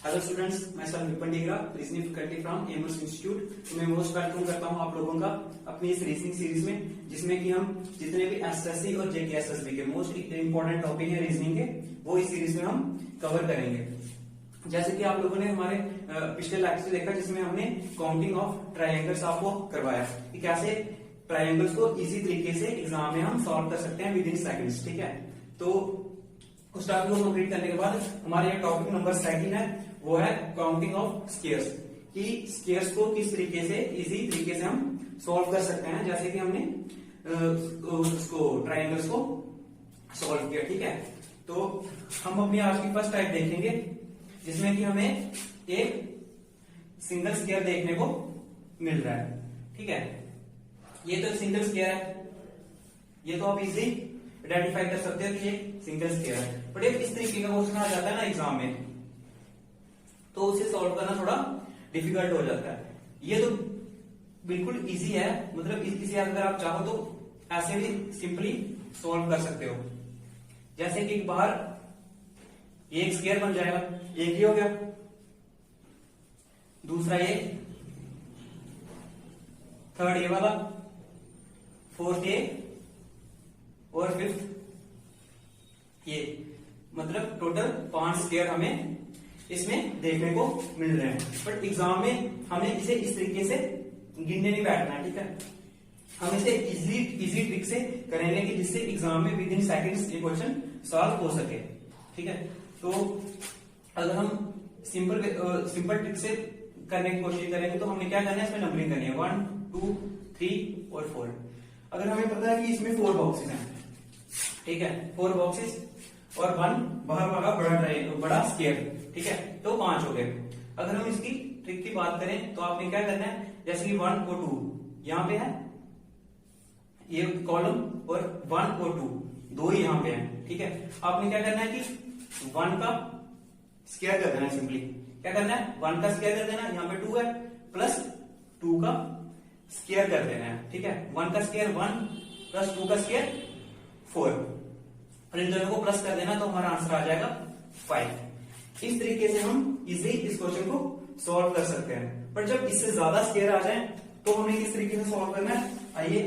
Hello students, मैं sir Vipin Digra, reasoning faculty from Emmers institute. तो मैं मोस्ट वेलकम करता हूं आप लोगों का अपनी इस रीजनिंग सीरीज में, जिसमें कि हम जितने भी एसएससी और जेकेएसएसबी के मोस्ट इंपॉर्टेंट टॉपिक है रीजनिंग के, वो इस सीरीज में हम कवर करेंगे। जैसे कि आप लोगों ने हमारे पिछले लेक्चर देखा, जिसमें हमने काउंटिंग ऑफ ट्राइंगल्स आपको करवाया कि कैसे ट्राइंगल्स को इजी तरीके से एग्जाम में हम सॉल्व कर सकते हैं विद इन सेकंड्स। ठीक है, तो उस टॉपिक को कंप्लीट करने के बाद हमारे यहाँ टॉपिक नंबर 2 है, वो है काउंटिंग ऑफ स्केयर्स, कि स्केयर्स को किस तरीके से इजी तरीके से हम सॉल्व कर सकते हैं, जैसे कि हमने उसको ट्राइंगल्स को सॉल्व किया। ठीक है, तो हम अपनी आज की फर्स्ट टाइप देखेंगे, जिसमें कि हमें एक सिंगल स्केयर देखने को मिल रहा है। ठीक है, ये तो सिंगल स्केयर है, ये तो आप इजी आइडेंटिफाई कर सकते हो कि ये सिंगल स्केयर है। बट एक इस तरीके का क्वेश्चन आ जाता है ना एग्जाम में, तो उसे सॉल्व करना थोड़ा डिफिकल्ट हो जाता है। ये तो बिल्कुल इजी है, मतलब इसे अगर आप चाहो तो ऐसे भी सिंपली सॉल्व कर सकते हो। जैसे कि बाहर एक स्केयर बन जाएगा, एक ही हो गया, दूसरा ये, थर्ड ये वाला, फोर्थ ये और फिफ्थ ये, मतलब टोटल 5 स्केयर हमें इसमें देखने को मिल रहे हैं। बट एग्जाम में हमें इसे इस तरीके से गिनने नहीं बैठना है। ठीक है, हम इसे इजी ट्रिक से करेंगे कि जिससे एग्जाम में विद इन सेकंड्स ये क्वेश्चन सॉल्व हो सके। ठीक है, तो अगर हम सिंपल ट्रिक से करने की कोशिश करेंगे तो हमने क्या करना है, इसमें नंबरिंग करनी है 1 2 3 और 4। अगर हमें पता है कि इसमें 4 बॉक्सेस हैं, ठीक है, 4 बॉक्सेस और 1 बाहर वाला बड़ा स्केयर, ठीक है, तो 5 हो गए। अगर हम इसकी ट्रिक की बात करें तो आपने क्या करना है, जैसे कि 1 और 2 यहां पे है, ये कॉलम, और 1 और 2 दो ही यहां पे हैं। ठीक है, आपने क्या करना है कि 1 का स्केयर कर देना है। सिंपली क्या करना है, 1 का स्केयर कर देना, यहाँ पे 2 है, प्लस 2 का स्केयर कर देना है। ठीक है, 1 का स्केयर 1 प्लस 2 का स्केयर 4, और इन दोनों को प्लस कर देना तो हमारा आंसर आ जाएगा 5। इस तरीके से हम इजी इस क्वेश्चन को सॉल्व कर सकते हैं। पर जब इससे ज्यादा स्केयर आ जाए तो हमें किस तरीके से सॉल्व करना है, आइए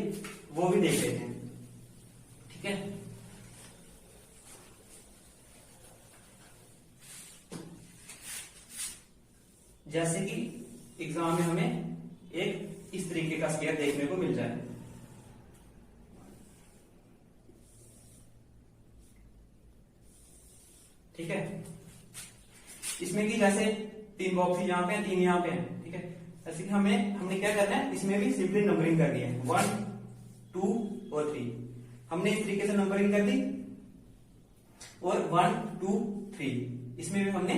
वो भी देख लेते हैं। ठीक है, जैसे कि एग्जाम में हमें एक इस तरीके का स्केयर देखने को मिल जाए, ठीक है, इसमें कि जैसे 3 बॉक्स यहाँ पे हैं, 3 यहाँ पे हैं। ठीक है, ऐसे कि हमने क्या करना है, इसमें भी सिंपली नंबरिंग करनी है 1 2 और 3। हमने इस तरीके से नंबरिंग कर दी, और 1 2 3 इसमें भी हमने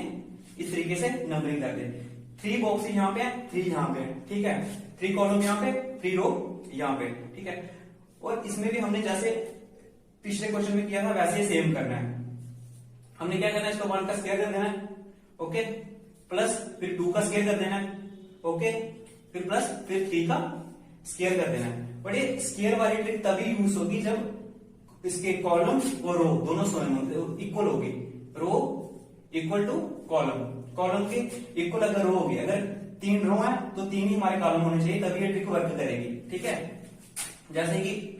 इस तरीके से नंबरिंग कर दी। 3 बॉक्स यहाँ पे है, 3 यहाँ पे है। ठीक है, 3 कॉलम यहाँ पे, 3 रो यहाँ पे। ठीक है, और इसमें भी हमने जैसे पिछले क्वेश्चन में किया था वैसे ही सेम करना है। हमने क्या करना है, इसको 1 का स्केयर कर देना है, ओके, प्लस फिर 2 का स्केयर कर देना है, ओके, फिर प्लस फिर 3 का स्केयर कर देना है। बट ये स्केयर वाली ट्रिक तभी यूज होगी जब इसके कॉलम और रो दोनों इक्वल होगी। Rho equal two column, column के इक्वल अगर रो होगी, अगर 3 रो है तो 3 ही हमारे कॉलम होने चाहिए, तभी ये ट्रिक वर्क करेगी। ठीक है, जैसे कि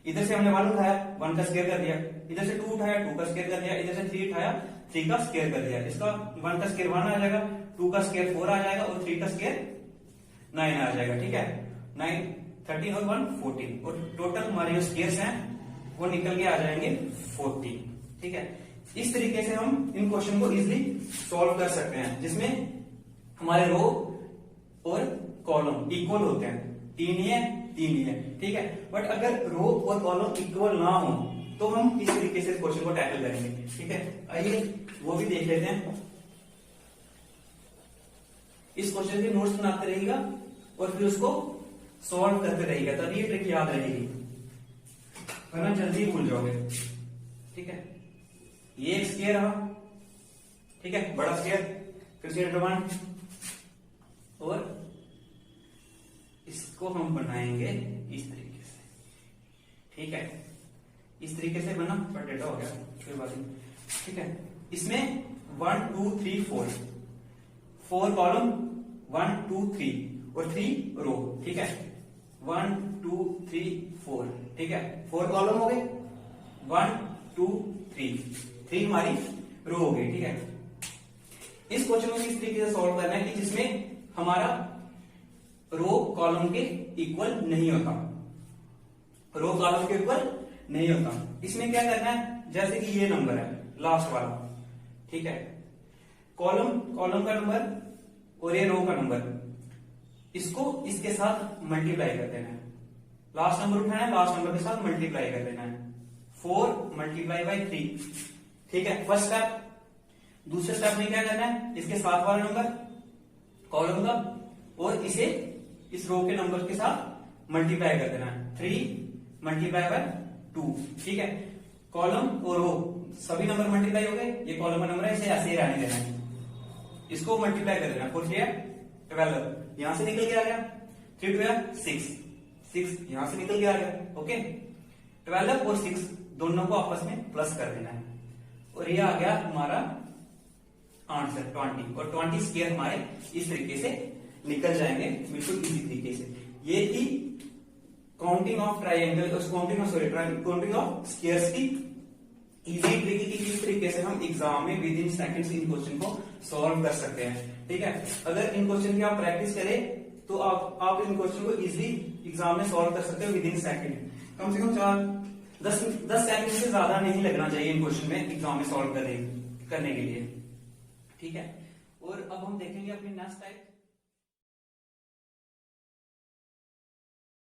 इधर से हमने 1 उठाया, 1 का स्केयर कर दिया, इधर से 2 उठाया, 2 का स्केयर कर दिया, इधर से 3 उठाया, 3 का स्केयर कर दिया। इसका 1 का स्केयर 1 आ जाएगा, 2 का स्केयर 4 आ जाएगा, और 3 का स्केयर 9 आ जाएगा। ठीक है, 9 13 और 1 14, और टोटल हमारे जो स्केयर्स हैं वो निकल के आ जाएंगे 40। ठीक है, इस तरीके से हम इन क्वेश्चन को इजिली सॉल्व कर सकते हैं, जिसमें हमारे रो और कॉलम इक्वल होते हैं, 3 ही है 3 ही है। ठीक है, बट अगर रो और कॉलम इक्वल ना हो तो हम इस तरीके से क्वेश्चन को टैकल करेंगे। ठीक है, आइए वो भी देख लेते हैं। इस क्वेश्चन के नोट्स बनाते रहिएगा और फिर उसको सॉल्व करते रहिएगा, तभी ये ट्रिक याद रहेगी, वरना जल्दी भूल जाओगे। ठीक है, ये एक स्केयर रहा, ठीक है, बड़ा स्केयर, फिर स्केयर 1, और इसको हम बनाएंगे इस तरीके से। ठीक है, इस तरीके से बना, पर डेटा हो गया, फिर बात। ठीक है, इसमें 1 2 3 4 4 कॉलम, 1 2 3 और 3 रो, ठीक है। 1 2 3 4, ठीक है। 4 कॉलम हो गए, 1 2 3 हमारी रो हो गई, ठीक है। इस क्वेश्चन को किस तरीके से सॉल्व करना है कि जिसमें हमारा रो कॉलम के इक्वल नहीं होता, रो कॉलम के इक्वल नहीं होता। इसमें क्या करना है, जैसे कि ये नंबर है लास्ट वाला, ठीक है, कॉलम का नंबर और ये रो का नंबर, इसको इसके साथ मल्टीप्लाई कर देना है। लास्ट नंबर उठाना है, लास्ट नंबर के साथ मल्टीप्लाई कर देना है। 4 मल्टीप्लाई बाई 3, ठीक है, फर्स्ट स्टेप। दूसरे स्टेप में क्या करना है, इसके साथ वाला नंबर कॉलम का और इसे इस रो के नंबर के साथ मल्टीप्लाई कर देना है। 3 मल्टीप्लाई बाय 2, ठीक है। कॉलम और रो सभी नंबर मल्टीप्लाई हो गए, ये कॉलम का नंबर है, इसे ऐसे ही रहने देना है, इसको मल्टीप्लाई कर देना। 4 3 12, यहां से निकल के आ गया, 3 2 6 यहां से निकल के आ गया, ओके। 12 और 6 दोनों को आपस में प्लस कर देना है और ये आ गया हमारा आंसर 20, और 20 स्क्वायर हमारे इस तरीके से निकल जाएंगे बिल्कुल इजी तरीके से। ये थी counting of triangle, counting of squares की इजी ट्रिक की किस तरीके से हम एग्जाम में with in seconds in question को सॉल्व कर सकते हैं, ठीक है। अगर इन क्वेश्चन की आप प्रैक्टिस करें तो आप इन क्वेश्चन को इजी एग्जाम में सॉल्व कर सकते हो विद इन सेकंड। कम से कम 10 सेकंड से ज्यादा नहीं लगना चाहिए इन क्वेश्चन में एग्जाम में सॉल्व करने के लिए, ठीक है। और अब हम देखेंगे अपनी नेक्स्ट टाइप